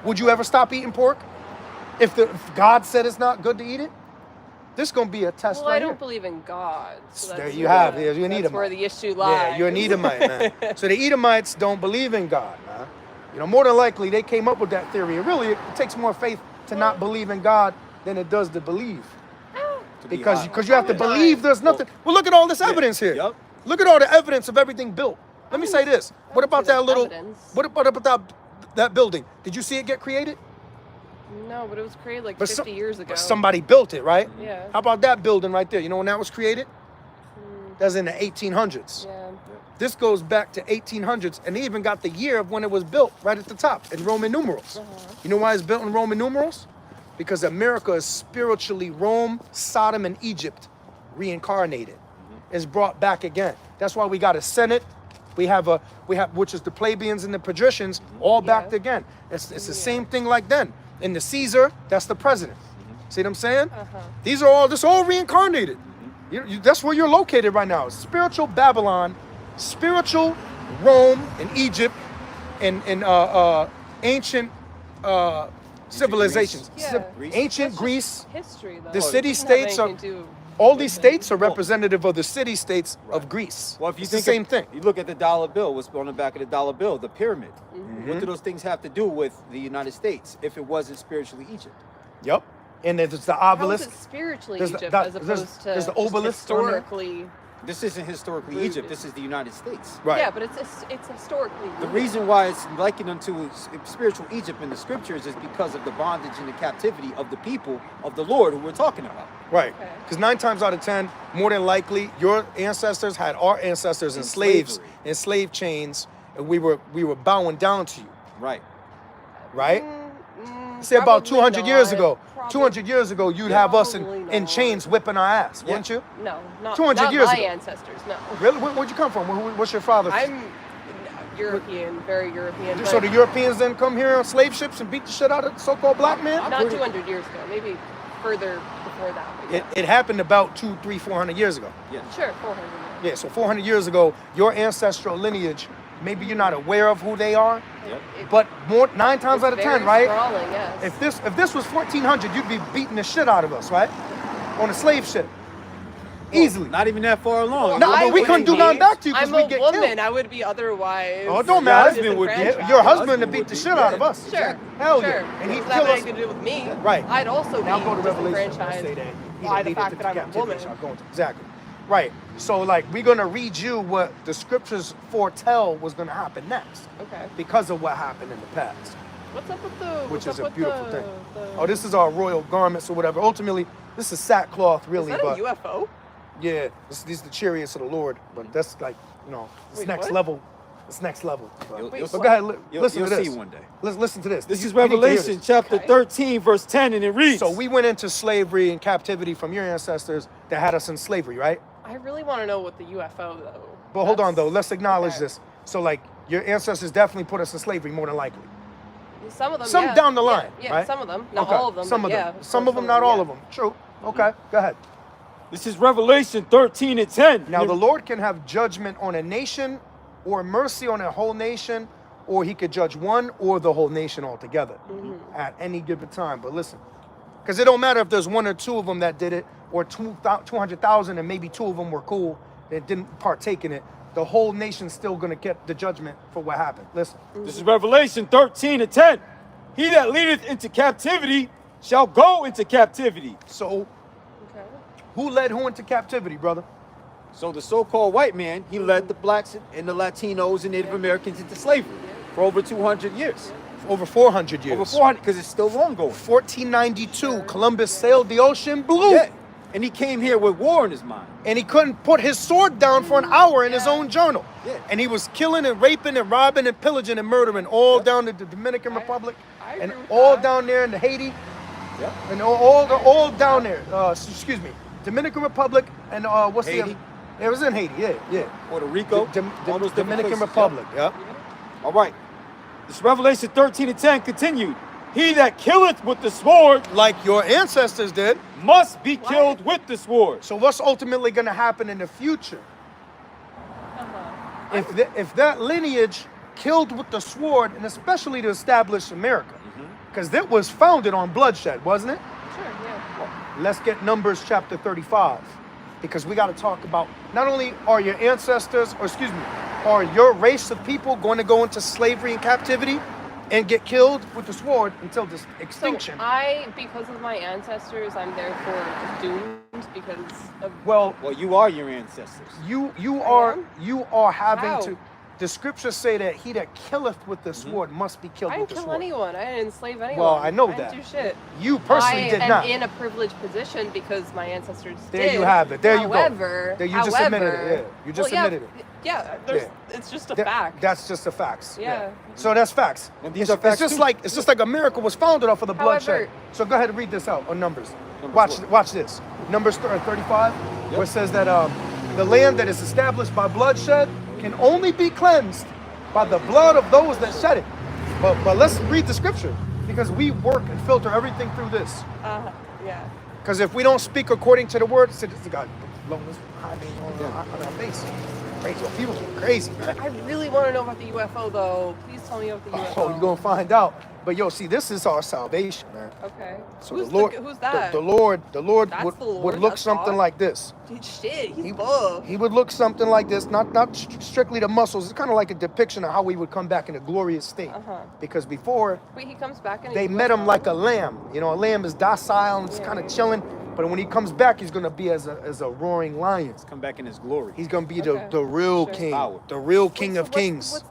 Would you ever stop eating pork if God said it's not good to eat it? This is going to be a test Well, right I don't here. believe in God. So There that's you have it. the- You're an That's Edomite. where the issue lies. Yeah, you're an Edomite, man. So the Edomites don't believe in God, man. You know, more than likely they came up with that theory. And really, it takes more faith to not believe in God than it does to believe. Because you have to believe there's nothing. Well, look at all this evidence here. Yep. Look at all the evidence of everything built. Let me say this. What about that little, evidence. what about that building? Did you see it get created? No, but it was created like But 50 years ago. But somebody built it, right? Yeah. How about that building right there? You know when that was created? That was in the 1800s. Yeah. This goes back to 1800s, and they even got the year of when it was built right at the top in Roman numerals. You know why it's built in Roman numerals? Because America is spiritually Rome, Sodom, and Egypt reincarnated. It's brought back again. That's why we got a Senate. We have which is the plebeians and the patricians, all backed again. It's the same thing like then. In the Caesar, that's the president. See what I'm saying? These are all reincarnated. That's where you're located right now. Spiritual Babylon, spiritual Rome and Egypt, and ancient civilizations. Yeah. Ancient That's Greece. just history, though. The It city-states doesn't have are. anything to do All with these it. states are representative of the city-states of Greece. Well, if you it's think the same thing. You look at the dollar bill. What's on the back of the dollar bill? The pyramid. What do those things have to do with the United States if it wasn't spiritually Egypt? Yep. And there's the How is obelisk. it spiritually There's the- Egypt that- as there's- opposed to there's the just obelisk on there. historically? This isn't historically Rooted. Egypt. This is the United States. Right. Yeah, but it's historically. The rooted. reason why it's likened unto spiritual Egypt in the scriptures is because of the bondage and the captivity of the people of the Lord who we're talking about. Right. Okay. Because 9 times out of 10, more than likely, your ancestors had our ancestors in slaves, slavery. in slave chains, and we were bowing down to you. Right. Right? Say about Probably 200 years not. ago. Probably- 200 years ago, you'd have us Probably in not. chains whipping our ass, wouldn't you? No, not 200 not years my ago. ancestors. No, Really? Where'd you come from? What's your father? I'm European, very European. So but the Europeans didn't come here on slave ships and beat the shit out of the so-called black man? not 200 years ago, maybe further before that. but yeah. It happened about 200, 300, 400 years ago. Yeah. Sure, 400. Yeah, so 400 years ago, your ancestral lineage, maybe you're not aware of who they are, Yep. but 9 times out of 10, right? Sprawling, yes. If this was 1400, you'd be beating the shit out of us, right? On a slave ship. Easily. Not even that far along. No, but we couldn't do nothing back to you because I'm we a get woman. killed. I would be otherwise. Oh, it don't matter. husband would be- disenfranchised. Your husband to husband beat would the be, shit out of yeah. us. Sure. Hell sure. yeah. And he'd Doesn't kill have us. anything to do with me. Right. I'd also Now be go to Revelation. disenfranchised Say that. He by that the leadeth fact into that I'm a captivity woman. shall go into- Exactly. Right. So, like, we're going to read you what the scriptures foretell was going to happen next Okay. because of what happened in the past. What's up with the? Which what's is up a with beautiful the, thing. The, Oh, this is our royal garments or whatever. Ultimately, this is sackcloth, really. is that but a UFO? yeah, these are the chariots of the Lord. But that's like, it's Wait, next what? level. It's next level. But, You'll- Wait, you'll but see. go ahead, listen You'll to this. see one day. Listen to this. This is You need to hear Revelation this. chapter Okay. 13, verse 10, and it reads. So we went into slavery and captivity from your ancestors that had us in slavery, right? I really want to know what the UFO though. But hold on That's- though, let's acknowledge okay. this. So like your ancestors definitely put us in slavery more than likely. Some of them. Some yeah. down the Yeah, line, Yeah, right? some of them. Not Okay, all of them. Some but of yeah, them. Some of them, yeah. not all of them. True. Okay, go ahead. This is Revelation 13 and 10. Now the Lord can have judgment on a nation or mercy on a whole nation, or he could judge one or the whole nation altogether at any given time. But listen, because it don't matter if there's one or two of them that did it, or 200,000 and maybe 2 of them were cool that didn't partake in it. The whole nation's still going to get the judgment for what happened. Listen. This is Revelation 13 and 10. He that leadeth into captivity shall go into captivity. So Okay. who led who into captivity, brother? So the so-called white man, he led the blacks and the Latinos and Native Americans into slavery for over 200 years. Over 400 years. Over 400, because it's still ongoing. 1492, Columbus sailed the ocean blue. Yeah. And he came here with war in his mind. And he couldn't put his sword down for an hour in his own journal. Yeah. And he was killing and raping and robbing and pillaging and murdering all down in the Dominican Republic I and agree with all that. down there in the Haiti Yep. and all down there. Excuse me, Dominican Republic and what's Haiti? the other? It was in Haiti. Yeah. Puerto Rico. all those different Dominican places. Republic. Yep. Yeah. All right. This Revelation 13 and 10 continued. He that killeth with the sword Like your ancestors did. must be killed with the sword. So what's ultimately going to happen in the future? Uh-huh. If that lineage killed with the sword, and especially to establish America, Because it was founded on bloodshed, wasn't it? Sure, yeah. Let's get Numbers chapter 35. Because we got to talk about not only are your ancestors, or excuse me, are your race of people going to go into slavery and captivity and get killed with the sword until this extinction. So because of my ancestors, I'm therefore doomed because of. Well, you are your ancestors. you am? are having How? to. The scriptures say that he that killeth with the sword must be killed I with didn't the kill sword. anyone. I didn't enslave anyone. Well, I know I that. didn't do shit. You personally I did am not. in a privileged position because my ancestors did. There you have it. There you go. However, There you just admitted it. Yeah, you just admitted it. Yeah, it's just a That- fact. That's just the facts. Yeah. So that's facts. And these are It's facts just too. like America was founded off of the bloodshed. However- So go ahead and read this out on Numbers. Numbers Watch this. Numbers 35, Yep. where it says that the land that is established by bloodshed can only be cleansed by the blood of those that shed it. But let's read the scripture because we work and filter everything through this. Yeah. Because if we don't speak according to the word, this God blowing this high beam on our face. Crazy. Well, people are crazy, man. I really want to know about the UFO though. Please tell me about the UFO. Oh, you're gonna find out. But yo, see, this is our salvation, man. Okay. So who's the Lord, who's that? The Lord That's would the Lord, would look that's something God? like this. Dude, shit, he's buff. He would look something like this, not strictly the muscles. It's kind of like a depiction of how we would come back in a glorious state. Because before Wait, he comes back and they met him like a lamb. You know, a lamb is docile and it's kind of chilling. But when he comes back, he's gonna be as a roaring lion. Come back in his glory. He's gonna be Okay. the real Sure. king, Power. the real king of What's kings. What's